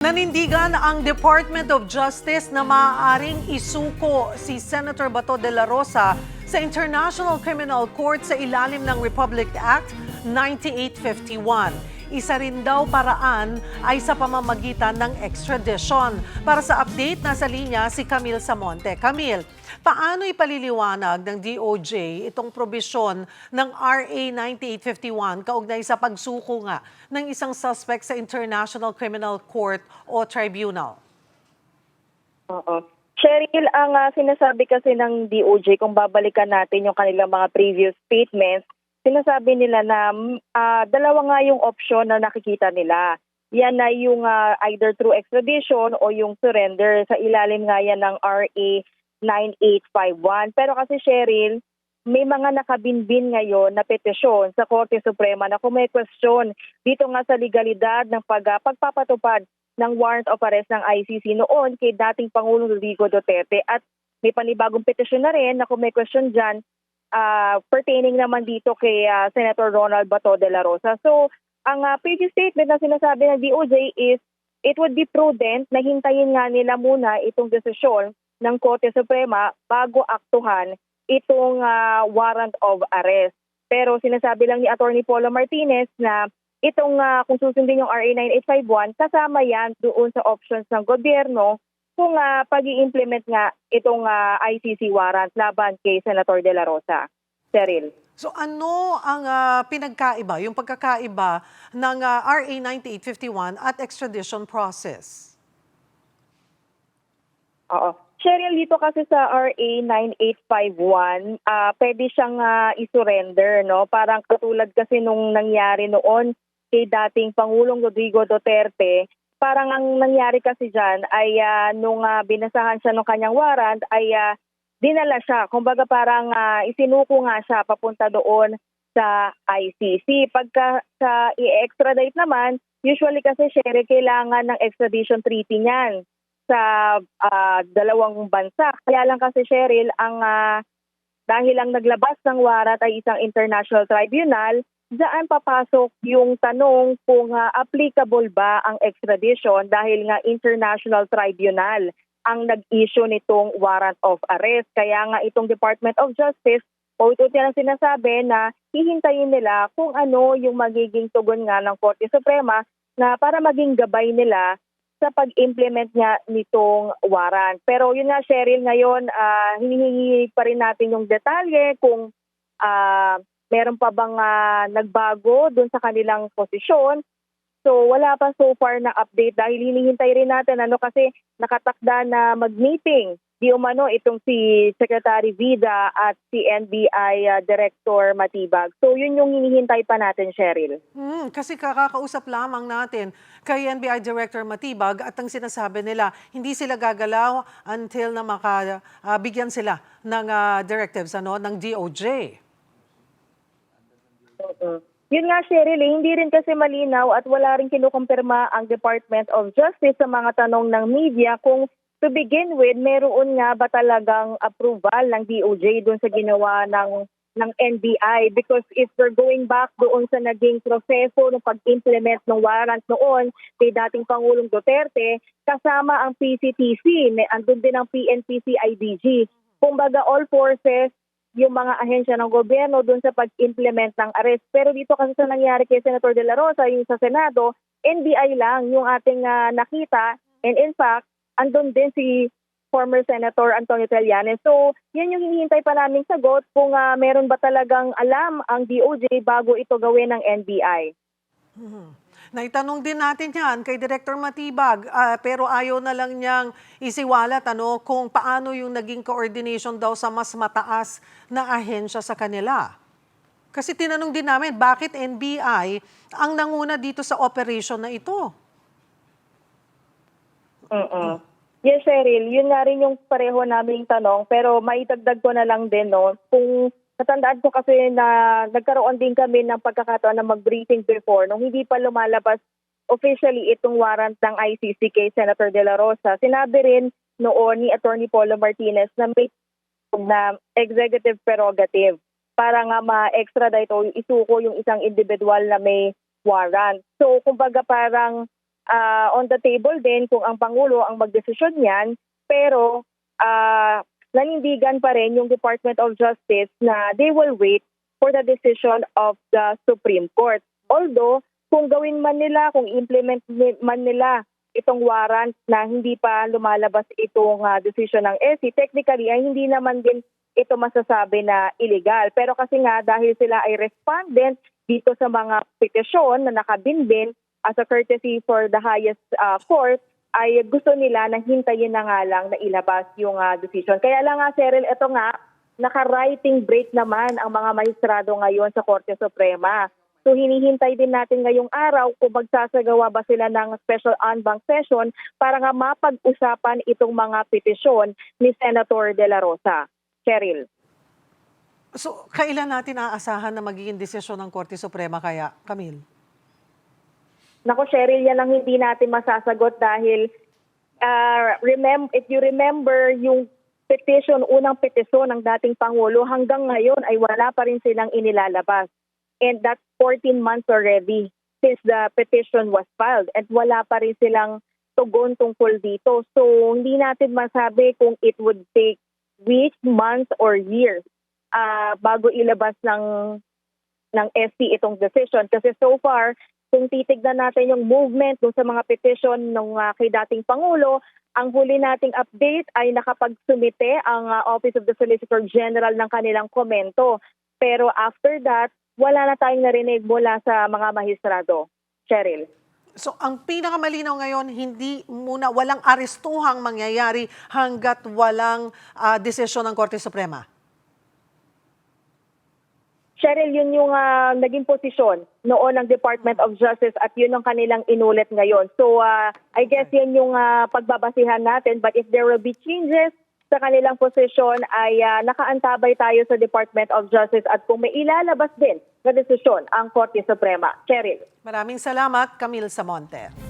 Nanindigan ang Department of Justice na maaaring isuko si Senator Bato de la Rosa sa International Criminal Court sa ilalim ng Republic Act 9851. Isa rin daw paraan ay sa pamamagitan ng extradition. Para sa update, nasa linya si Camille Samonte. Camille, paano ipaliliwanag ng DOJ itong probisyon ng RA 9851 kaugnay sa pagsuko nga ng isang suspect sa International Criminal Court o Tribunal? Oo. Cheryl, ang sinasabi kasi ng DOJ, kung babalikan natin yung kanilang mga previous statements, sinasabi nila na dalawa nga yung option na nakikita nila. Yan na yung either through extradition o yung surrender sa ilalim nga yan ng RA 9851. Pero kasi Cheryl, may mga nakabinbin ngayon na petisyon sa Korte Suprema na kung may question dito nga sa legalidad ng pagpapatupad ng warrant of arrest ng ICC noon kay dating Pangulong Rodrigo Duterte. At may panibagong petisyon na rin na kung may question dyan, pertaining naman dito kay Senator Ronald Bato de la Rosa. So, ang previous statement na sinasabi ng DOJ is it would be prudent na hintayin nga nila muna itong desisyon ng Korte Suprema bago aktuhan itong warrant of arrest. Pero sinasabi lang ni Attorney Paula Martinez na itong kung susundin yung RA 9851, kasama yan doon sa options ng gobyerno kung pag-i-implement nga itong ICC warrant laban kay Senator de la Rosa. Cheryl. So ano ang pinagkaiba, yung pagkakaiba ng RA 9851 at extradition process? Oo. Cheryl, dito kasi sa RA 9851, pwede siyang isurrender, no? Parang katulad kasi nung nangyari noon kay dating Pangulong Rodrigo Duterte. Parang ang nangyari kasi dyan ay nung binasahan siya ng kanyang warrant ay dinala siya. Kumbaga parang isinuko nga siya papunta doon sa ICC. Pagka sa i-extradite naman, usually kasi Sherry, kailangan ng extradition treaty niyan sa dalawang bansa. Kaya lang kasi Cheryl, dahil ang naglabas ng warrant ay isang international tribunal, diyan papasok yung tanong kung applicable ba ang extradition dahil nga international tribunal ang nag-issue nitong warrant of arrest. Kaya nga itong Department of Justice, o ito yan ang sinasabi na hihintayin nila kung ano yung magiging tugon nga ng Korte Suprema na para maging gabay nila sa pag-implement niya nitong warrant. Pero yun nga Cheryl, ngayon hinihingi pa rin natin yung detalye kung meron pa bang nagbago doon sa kanilang posisyon. So wala pa so far na update dahil hinihintay rin natin kasi nakatakda na mag-meeting di umano itong si Secretary Vida at si NBI Director Matibag. So yun yung hinihintay pa natin, Cheryl. Kasi kakakausap lamang natin kay NBI Director Matibag at ang sinasabi nila, hindi sila gagalaw until na makabigyan sila ng directives ng DOJ. Yun nga, Cheryl, hindi rin kasi malinaw at wala rin kinukumpirma ang Department of Justice sa mga tanong ng media kung to begin with, meron nga ba talagang approval ng DOJ doon sa ginawa ng NBI? Because if we're going back doon sa naging proseso ng pag-implement ng warrant noon kay dating Pangulong Duterte, kasama ang PCTC, andun din ang PNP-CIDG. Kumbaga all forces, yung mga ahensya ng gobyerno doon sa pag-implement ng arrest. Pero dito kasi sa nangyari kay Senator de la Rosa, yung sa Senado, NBI lang yung ating nakita. And in fact, andun din si former Senator Antonio Trillanes. So, yan yung hinihintay pa naming sagot kung meron ba talagang alam ang DOJ bago ito gawin ng NBI. Naitanong din natin yan kay Director Matibag, pero ayaw na lang niyang isiwalat kung paano yung naging coordination daw sa mas mataas na ahensya sa kanila. Kasi tinanong din namin, bakit NBI ang nanguna dito sa operation na ito? Yes, Cheryl, yun nga rin yung pareho naming tanong, pero maitagdag ko na lang din, kung natandaan ko kasi na nagkaroon din kami ng pagkakataon na mag-briefing before nung hindi pa lumalabas officially itong warrant ng ICC kay Senator de la Rosa. Sinabi rin noon ni Attorney Paula Martinez na may na executive prerogative para nga ma-extradite o isuko yung isang individual na may warrant. So, kumbaga parang on the table din kung ang Pangulo ang magdesisyon niyan, pero nanindigan pa rin yung Department of Justice na they will wait for the decision of the Supreme Court. Although, kung gawin man nila, kung implement man nila itong warrant na hindi pa lumalabas itong decision ng SC, technically ay hindi naman din ito masasabi na illegal. Pero kasi nga dahil sila ay respondent dito sa mga petisyon na nakabinbin as a courtesy for the highest court, ay gusto nila na hintayin na nga lang na ilabas yung decision. Kaya lang nga, Cheryl, ito nga, naka-writing break naman ang mga maestrado ngayon sa Korte Suprema. So hinihintay din natin ngayong araw kung magsasagawa ba sila ng special en banc session para nga mapag-usapan itong mga petisyon ni Senator De La Rosa. Cheryl. So, kailan natin aasahan na magiging desisyon ng Korte Suprema kaya, Camille? Nako, Cheryl, yan ang hindi natin masasagot dahil if you remember yung petition, unang petisyon ng dating Pangulo, hanggang ngayon ay wala pa rin silang inilalabas. And that's 14 months already since the petition was filed at wala pa rin silang tugon tungkol dito. So, hindi natin masabi kung it would take weeks, months, or years bago ilabas ng SC itong decision. Kasi so far, kung titignan natin yung movement dun sa mga petition ng kay dating Pangulo, ang huli nating update ay nakapagsumite ang Office of the Solicitor General ng kanilang komento. Pero after that, wala na tayong narinig mula sa mga mahistrado. Cheryl. So, ang pinakamalinaw ngayon, walang arestuhang mangyayari hanggat walang desisyon ng Korte Suprema. Cheryl, yun yung naging posisyon noon ng Department of Justice at yun ang kanilang inulit ngayon. So, I guess yun yung pagbabasihan natin. But if there will be changes sa kanilang posisyon, ay nakaantabay tayo sa Department of Justice at kung may ilalabas din na desisyon ang Korte Suprema. Cheryl. Maraming salamat, Camille Samonte.